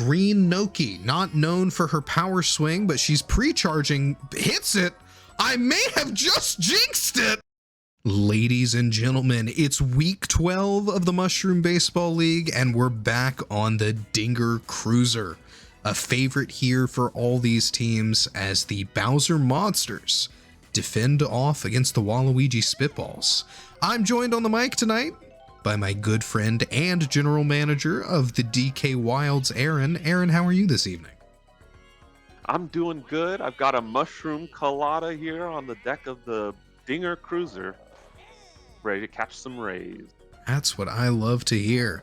Green Noki, not known for her power swing, but she's pre-charging, hits it. I may have just jinxed it. Ladies and gentlemen, it's week 12 of the Mushroom Baseball League, and we're back on the Dinger Cruiser, a favorite here for all these teams as the Bowser Monsters defend off against the Waluigi Spitballs. I'm joined on the mic tonight by my good friend and general manager of the DK Wilds, Aaron. Aaron, how are you this evening? I'm doing good. I've got a mushroom colada here on the deck of the Dinger Cruiser, ready to catch some rays. That's what I love to hear.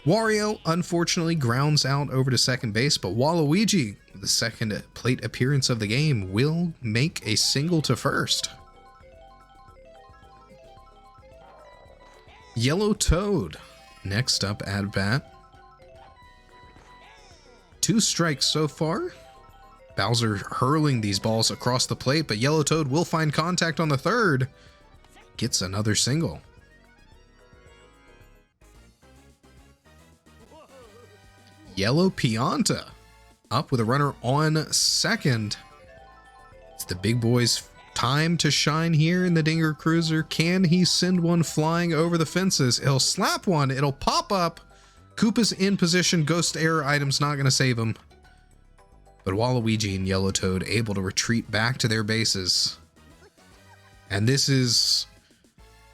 Wario unfortunately grounds out over to second base, but Waluigi, the second plate appearance of the game, will make a single to first. Yellow Toad next up at bat. 2 strikes so far. Bowser hurling these balls across the plate, but Yellow Toad will find contact on the third. Gets another single. Yellow Pianta up with a runner on second. It's the big boy's time to shine here in the Dinger Cruiser. Can he send one flying over the fences? He'll slap one. It'll pop up. Koopa's in position. Ghost Error item's not going to save him. But Waluigi and Yellow Toad able to retreat back to their bases. And this is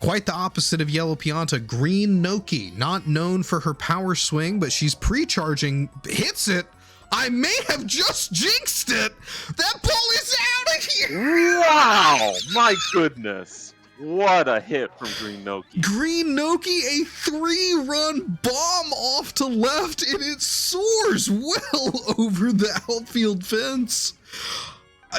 quite the opposite of Yellow Pianta. Green Noki, not known for her power swing, but she's pre-charging, hits it. I may have just jinxed it. That ball is out of here. Wow, my goodness. What a hit from Green Noki. Green Noki, a 3-run bomb off to left, and it soars well over the outfield fence.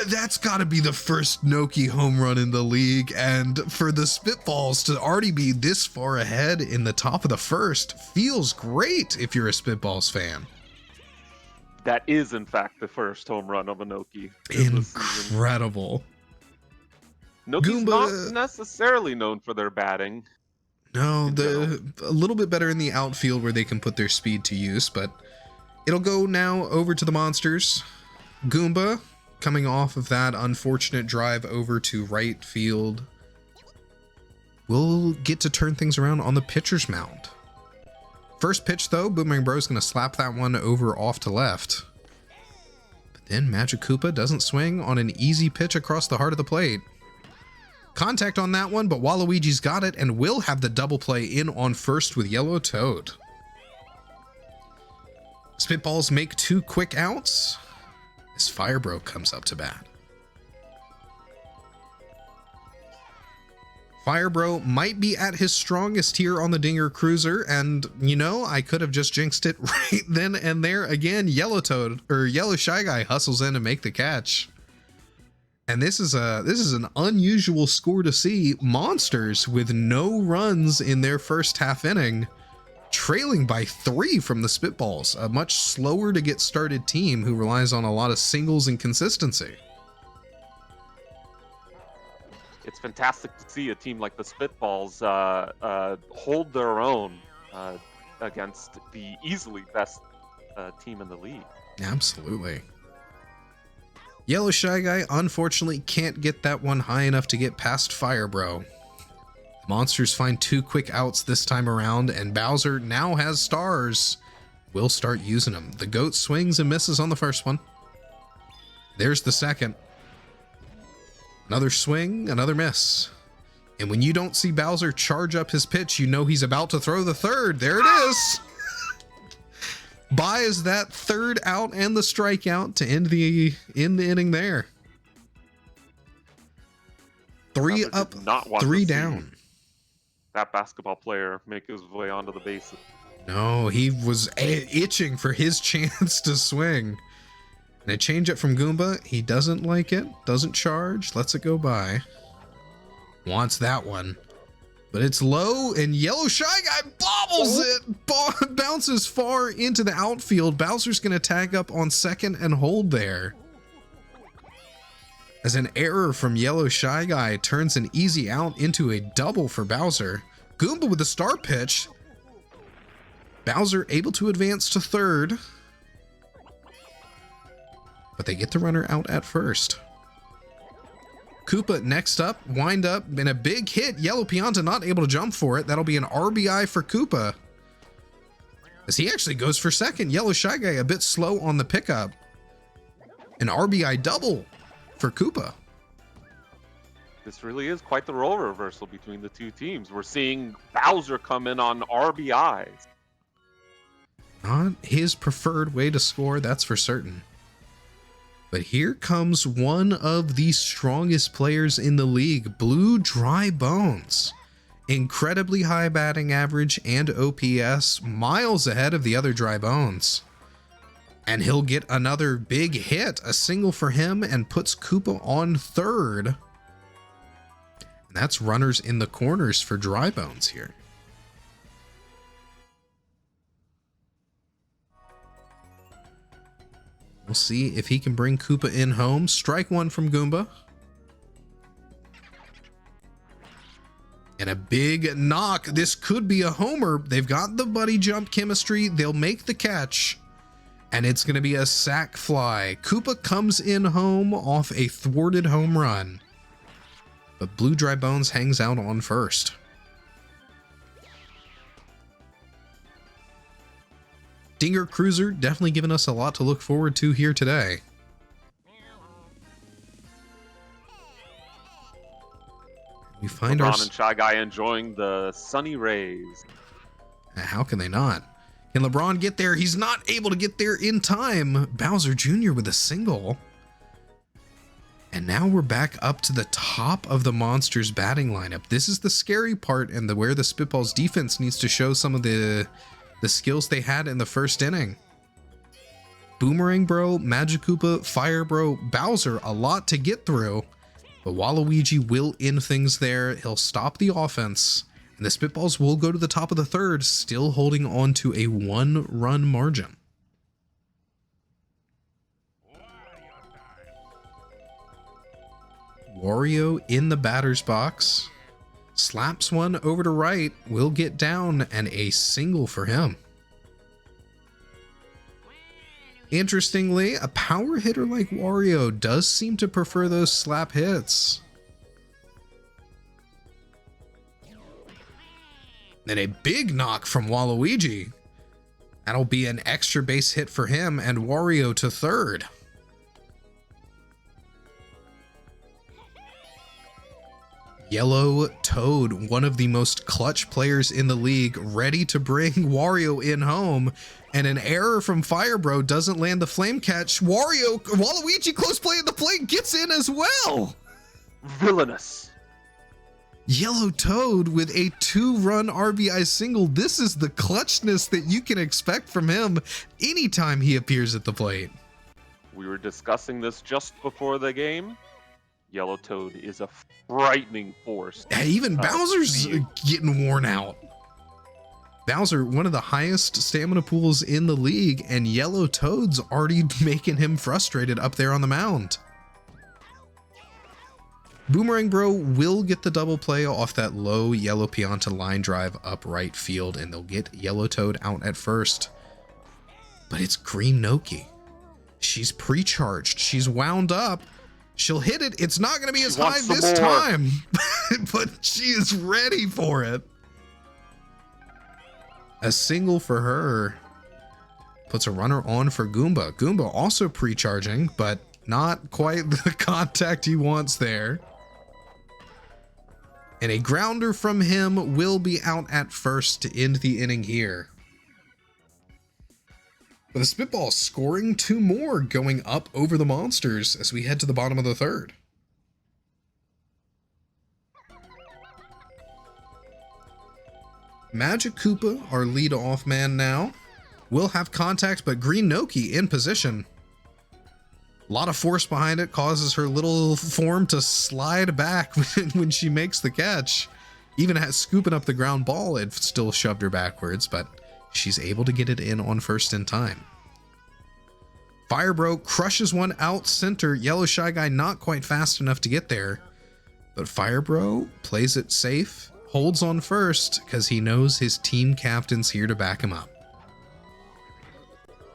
That's got to be the first Noki home run in the league, and for the Spitballs to already be this far ahead in the top of the first feels great if you're a Spitballs fan. That is, in fact, the first home run of a Noki. Incredible. Noki's not necessarily known for their batting. No, a little bit better in the outfield where they can put their speed to use, but it'll go now over to the Monsters. Goomba, coming off of that unfortunate drive over to right field, we'll get to turn things around on the pitcher's mound. First pitch, though, Boomerang Bro's going to slap that one over off to left. But then Magic Koopa doesn't swing on an easy pitch across the heart of the plate. Contact on that one, but Waluigi's got it and will have the double play in on first with Yellow Toad. Spitballs make 2 quick outs as Firebro comes up to bat. Firebro might be at his strongest here on the Dinger Cruiser, and you know, I could have just jinxed it right then and there. Again, Yellow Toad, or Yellow Shy Guy, hustles in to make the catch. And this is an unusual score to see. Monsters with no runs in their first half inning, trailing by 3 from the Spitballs, a much slower to get started team who relies on a lot of singles and consistency. It's fantastic to see a team like the Spitballs hold their own against the easily best team in the league. Absolutely. Yellow Shy Guy unfortunately can't get that one high enough to get past Firebro. Monsters find 2 quick outs this time around, and Bowser now has stars. We'll start using them. The goat swings and misses on the first one. There's the second. Another swing, another miss. And when you don't see Bowser charge up his pitch, you know he's about to throw the third. There it is. Buys that third out and the strikeout to end the inning there. 3 up, 3 down. That basketball player make his way onto the bases. No, he was itching for his chance to swing. And a changeup from Goomba. He doesn't like it, doesn't charge, lets it go by. Wants that one. But it's low, and Yellow Shy Guy bobbles it. Bounces far into the outfield. Bowser's going to tag up on second and hold there. As an error from Yellow Shy Guy turns an easy out into a double for Bowser. Goomba with the start pitch. Bowser able to advance to third. but they get the runner out at first. Koopa next up, wind up, and a big hit. Yellow Pianta not able to jump for it. That'll be an RBI for Koopa, as he actually goes for second. Yellow Shy Guy a bit slow on the pickup. An RBI double for Koopa. This really is quite the role reversal between the two teams. We're seeing Bowser come in on RBIs. Not his preferred way to score, that's for certain. But here comes one of the strongest players in the league, Blue Dry Bones. Incredibly high batting average and OPS, miles ahead of the other Dry Bones. And he'll get another big hit, a single for him, and puts Koopa on third. And that's runners in the corners for Dry Bones here. We'll see if he can bring Koopa in home. Strike one from Goomba. And a big knock. This could be a homer. They've got the buddy jump chemistry. They'll make the catch. And it's going to be a sac fly. Koopa comes in home off a thwarted home run. But Blue Dry Bones hangs out on first. Dinger Cruiser definitely giving us a lot to look forward to here today. We find LeBron and Shy Guy enjoying the sunny rays. How can they not? Can LeBron get there? He's not able to get there in time. Bowser Jr. with a single. And now we're back up to the top of the Monsters batting lineup. This is the scary part and where the Spitballs defense needs to show some of the skills they had in the first inning. Boomerang Bro, Magic Koopa, Fire Bro, Bowser, a lot to get through. But Waluigi will end things there. He'll stop the offense. And the Spitballs will go to the top of the third, still holding on to a 1-run margin. Wario in the batter's box. Slaps one over to right, will get down, and a single for him. Interestingly, a power hitter like Wario does seem to prefer those slap hits. Then a big knock from Waluigi. That'll be an extra base hit for him, and Wario to third. Yellow Toad, one of the most clutch players in the league, ready to bring Wario in home, and an error from Firebro doesn't land the flame catch. Waluigi close play at the plate, gets in as well. Villainous. Yellow Toad with a 2-run RBI single. This is the clutchness that you can expect from him anytime he appears at the plate. We were discussing this just before the game. Yellow Toad is a frightening force. Even Bowser's getting worn out. Bowser, one of the highest stamina pools in the league, and Yellow Toad's already making him frustrated up there on the mound. Boomerang Bro will get the double play off that low Yellow Pianta line drive up right field, and they'll get Yellow Toad out at first. But it's Green Noki. She's pre-charged. She's wound up. She'll hit it. It's not going to be as high this time, but she is ready for it. A single for her puts a runner on for Goomba. Goomba also pre-charging, but not quite the contact he wants there. And a grounder from him will be out at first to end the inning here. But the Spitballs scoring 2 more, going up over the Monsters as we head to the bottom of the third. Magic Koopa, our lead-off man now, will have contact, but Green Noki in position. A lot of force behind it causes her little form to slide back when she makes the catch. Even scooping up the ground ball, it still shoved her backwards, but she's able to get it in on first in time. Firebro crushes one out center. Yellow Shy Guy not quite fast enough to get there, but Firebro plays it safe, holds on first because he knows his team captain's here to back him up.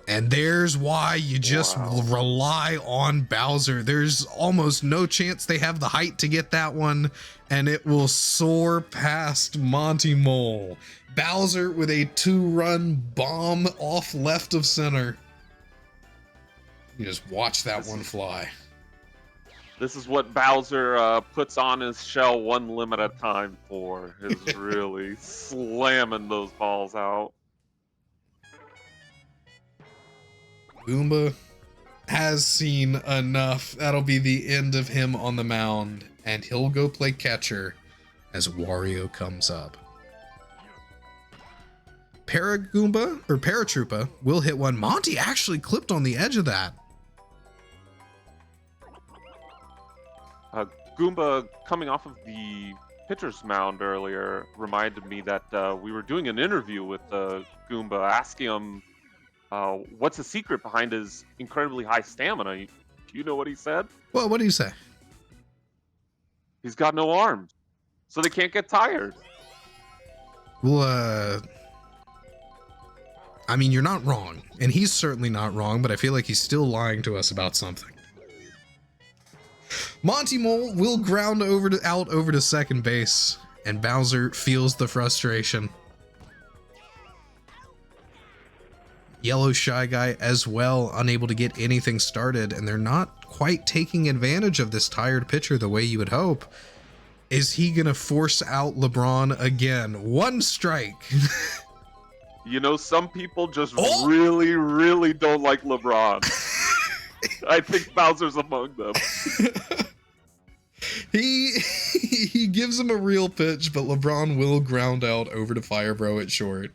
And there's why you just rely on Bowser. There's almost no chance they have the height to get that one, and it will soar past Monty Mole. Bowser with a 2-run bomb off left of center. You just watch that one fly. This is what Bowser puts on his shell one limit at a time for, is really slamming those balls out. Goomba has seen enough. That'll be the end of him on the mound, and he'll go play catcher as Wario comes up. Paragoomba or Paratroopa will hit one. Monty actually clipped on the edge of that. Goomba coming off of the pitcher's mound earlier reminded me that we were doing an interview with Goomba, asking him what's the secret behind his incredibly high stamina. Do you know what he said? Well, what do you say? He's got no arms, so they can't get tired. Well, I mean, you're not wrong, and he's certainly not wrong, but I feel like he's still lying to us about something. Monty Mole will ground out over to second base, and Bowser feels the frustration. Yellow Shy Guy as well, unable to get anything started, and they're not quite taking advantage of this tired pitcher the way you would hope. Is he gonna force out LeBron again? One strike. You know, some people just really, really don't like LeBron. I think Bowser's among them. He gives him a real pitch, but LeBron will ground out over to Firebro at short.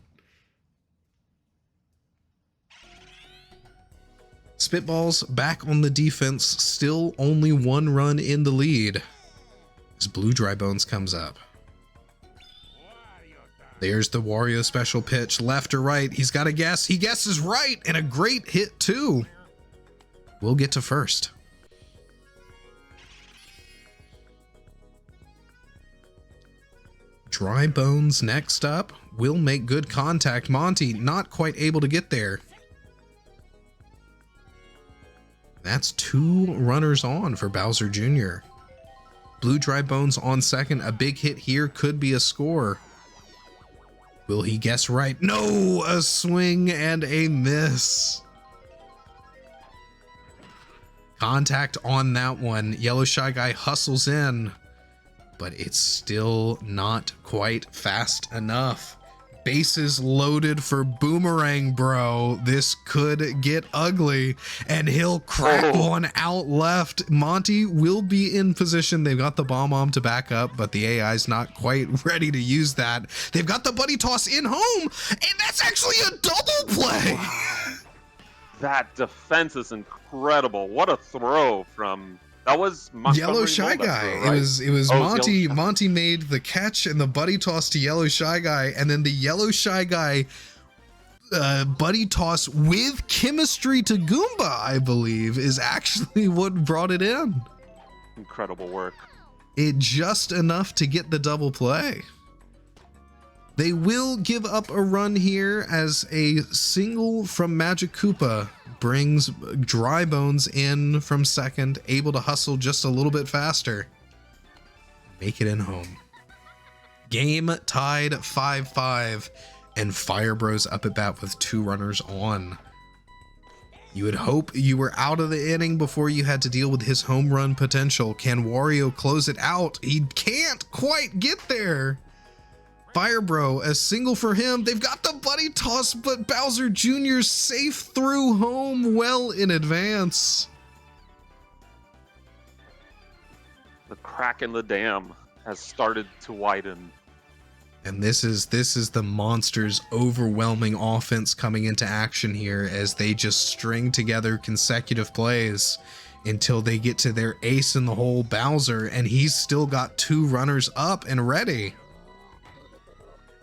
Spitballs back on the defense, still only 1 run in the lead as Blue Dry Bones comes up. There's the Wario special pitch, left or right. He's got to guess. He guesses right, and a great hit too. We'll get to first. Dry Bones next up. Will make good contact. Monty not quite able to get there. That's 2 runners on for Bowser Jr. Blue Dry Bones on second. A big hit here could be a score. Will he guess right? No, a swing and a miss. Contact on that one. Yellow Shy Guy hustles in, but it's still not quite fast enough. Bases loaded for Boomerang Bro. This could get ugly, and he'll crack one out left. Monty will be in position. They've got the bomb to back up, but the AI's not quite ready to use that. They've got the buddy toss in home, and that's actually a double play. Wow. That defense is incredible. What a throw from... That was Yellow Shy Guy. Throw, right? It was Monty. Monty made the catch and the buddy toss to Yellow Shy Guy, and then the Yellow Shy Guy buddy toss with chemistry to Goomba, I believe, is actually what brought it in. Incredible work. It just enough to get the double play. They will give up a run here as a single from Magic Koopa brings Dry Bones in from second, able to hustle just a little bit faster. Make it in home. Game tied 5-5, and Firebro's up at bat with 2 runners on. You would hope you were out of the inning before you had to deal with his home run potential. Can Wario close it out? He can't quite get there. Firebro, a single for him. They've got the buddy toss, but Bowser Jr. safe through home well in advance. The crack in the dam has started to widen. And this is the Monsters' overwhelming offense coming into action here as they just string together consecutive plays until they get to their ace in the hole, Bowser, and he's still got 2 runners up and ready.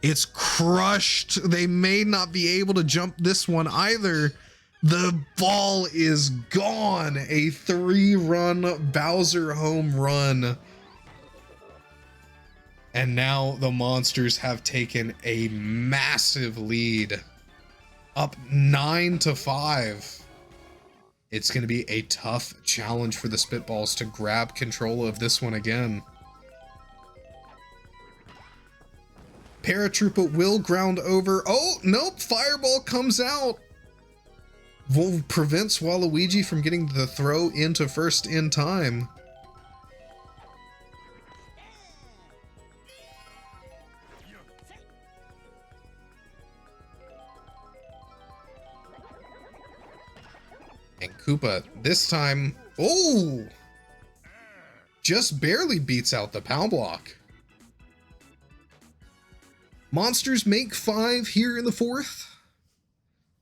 It's crushed. They may not be able to jump this one either. The ball is gone. A 3-run Bowser home run. And now the Monsters have taken a massive lead. Up 9-5. It's going to be a tough challenge for the Spitballs to grab control of this one again. Paratroopa will ground over. Oh, nope. Fireball comes out. Prevents Waluigi from getting the throw into first in time. And Koopa, this time, oh, just barely beats out the POW block. Monsters make 5 here in the 4th.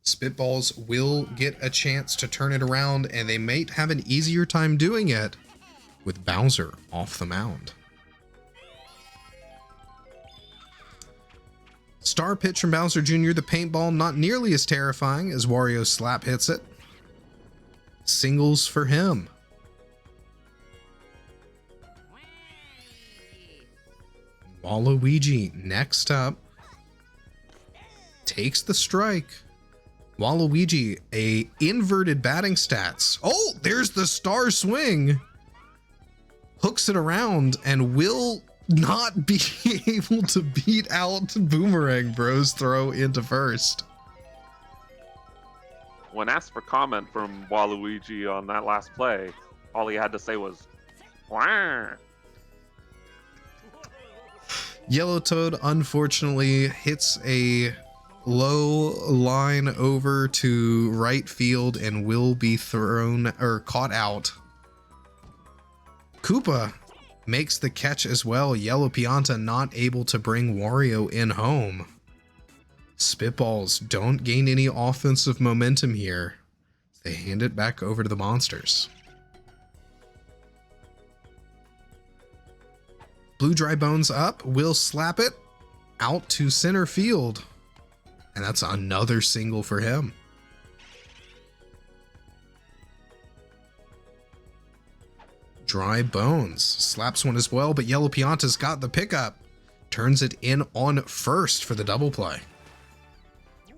Spitballs will get a chance to turn it around, and they might have an easier time doing it with Bowser off the mound. Star pitch from Bowser Jr., the paintball, not nearly as terrifying as Wario's slap hits it. Singles for him. Waluigi next up takes the strike. Waluigi, a inverted batting stats. Oh, there's the star swing. Hooks it around and will not be able to beat out Boomerang Bro's throw into first. When asked for comment from Waluigi on that last play, all he had to say was, "Wah." Yellow Toad unfortunately hits a low line over to right field and will be thrown or caught out. Koopa makes the catch as well. Yellow Pianta not able to bring Wario in home. Spitballs don't gain any offensive momentum here. They hand it back over to the monsters. Blue Dry Bones up, will slap it out to center field. And that's another single for him. Dry Bones slaps one as well, but Yellow Pianta's got the pickup. Turns it in on first for the double play.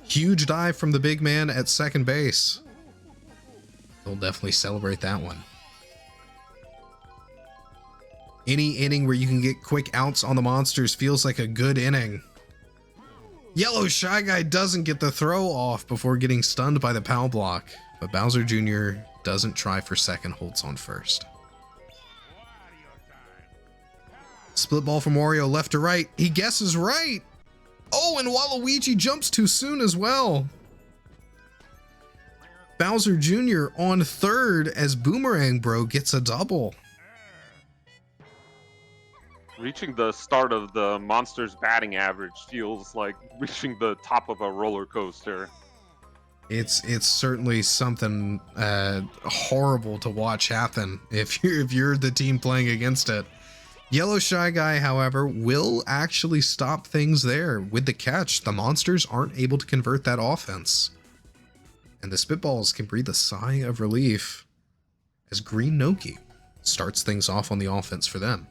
Huge dive from the big man at second base. He'll definitely celebrate that one. Any inning where you can get quick outs on the monsters feels like a good inning. Yellow Shy Guy doesn't get the throw off before getting stunned by the POW block, but Bowser Jr. doesn't try for second, holds on first. Split ball from Wario left to right. He guesses right. Oh, and Waluigi jumps too soon as well. Bowser Jr. on third as Boomerang Bro gets a double. Reaching the start of the monster's batting average feels like reaching the top of a roller coaster. It's certainly something horrible to watch happen if you're the team playing against it. Yellow Shy Guy, however, will actually stop things there with the catch. The monsters aren't able to convert that offense. And the Spitballs can breathe a sigh of relief as Green Noki starts things off on the offense for them.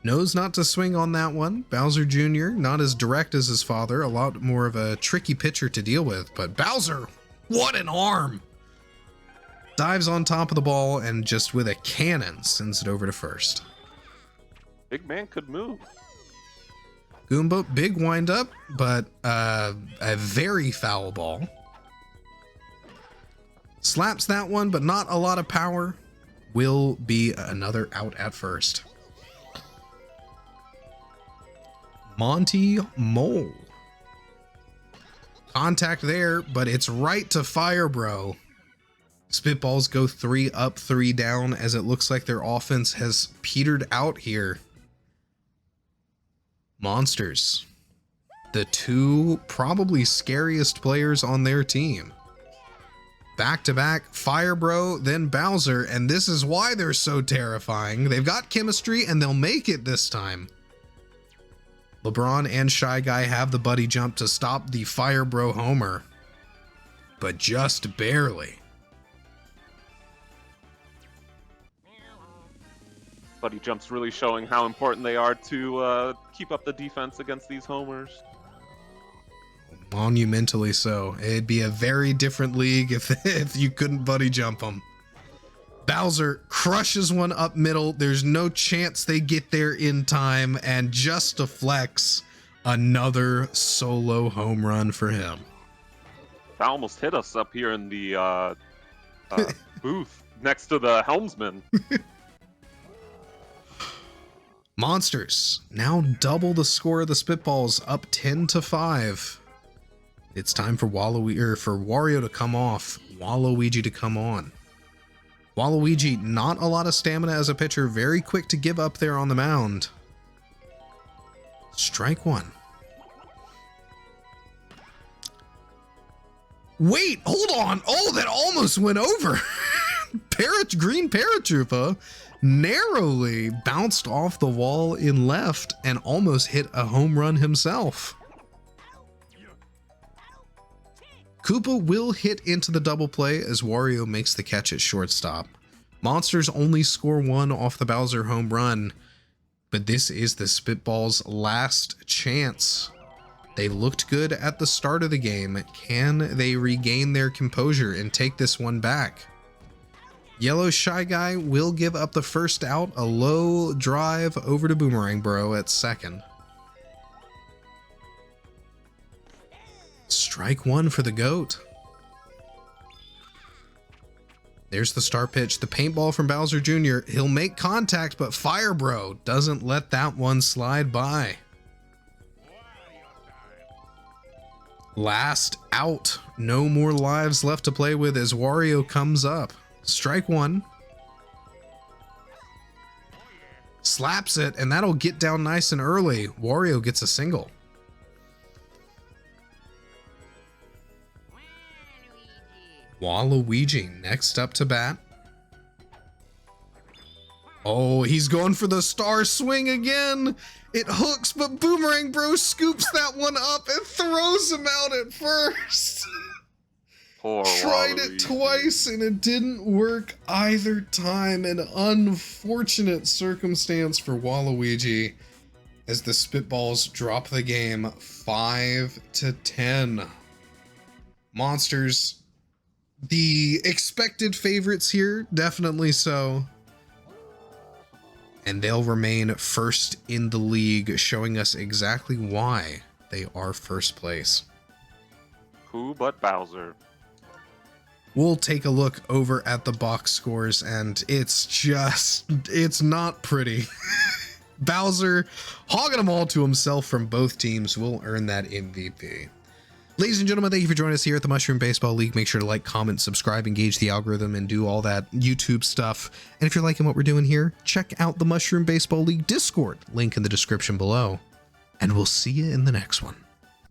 Knows not to swing on that one. Bowser Jr., not as direct as his father, a lot more of a tricky pitcher to deal with, but Bowser, what an arm! Dives on top of the ball and just with a cannon sends it over to first. Big man could move. Goomba, big windup, but a very foul ball. Slaps that one, but not a lot of power. Will be another out at first. Monty Mole. Contact there, but it's right to Fire Bro. Spitballs go 3 up, 3 down as it looks like their offense has petered out here. Monsters, the 2 probably scariest players on their team. Back to back, Fire Bro, then Bowser, and this is why they're so terrifying. They've got chemistry and they'll make it this time. LeBron and Shy Guy have the buddy jump to stop the Fire Bro homer, but just barely. Buddy jumps really showing how important they are to keep up the defense against these homers. Monumentally so. It'd be a very different league if you couldn't buddy jump them. Bowser crushes one up middle. There's no chance they get there in time, and just to flex, another solo home run for him. That almost hit us up here in the booth next to the helmsman. Monsters now double the score of the Spitballs, up 10-5. It's time for Wario to come off, Waluigi to come on. Waluigi, not a lot of stamina as a pitcher, very quick to give up there on the mound. Strike one. Wait, hold on. Oh, that almost went over. Green Paratroopa narrowly bounced off the wall in left and almost hit a home run himself. Koopa will hit into the double play as Wario makes the catch at shortstop. Monsters only score one off the Bowser home run, but this is the Spitballs' last chance. They looked good at the start of the game. Can they regain their composure and take this one back? Yellow Shy Guy will give up the first out, a low drive over to Boomerang Bro at second. Strike one for the GOAT. There's the star pitch, the paintball from Bowser Jr. He'll make contact, but Fire Bro doesn't let that one slide by. Last out. No more lives left to play with as Wario comes up. Strike one. Slaps it, and that'll get down nice and early. Wario gets a single. Waluigi next up to bat. Oh, he's going for the star swing again. It hooks, but Boomerang Bro scoops that one up and throws him out at first. Poor Tried Waluigi. it twice and it didn't work either time. An unfortunate circumstance for Waluigi as the Spitballs drop the game 5-10. Monsters, the expected favorites here, definitely so. And they'll remain first in the league, showing us exactly why they are first place. Who but Bowser? We'll take a look over at the box scores, and it's not pretty. Bowser, hogging them all to himself from both teams, will earn that MVP. Ladies and gentlemen, thank you for joining us here at the Mushroom Baseball League. Make sure to like, comment, subscribe, engage the algorithm, and do all that YouTube stuff. And if you're liking what we're doing here, check out the Mushroom Baseball League Discord, link in the description below. And we'll see you in the next one.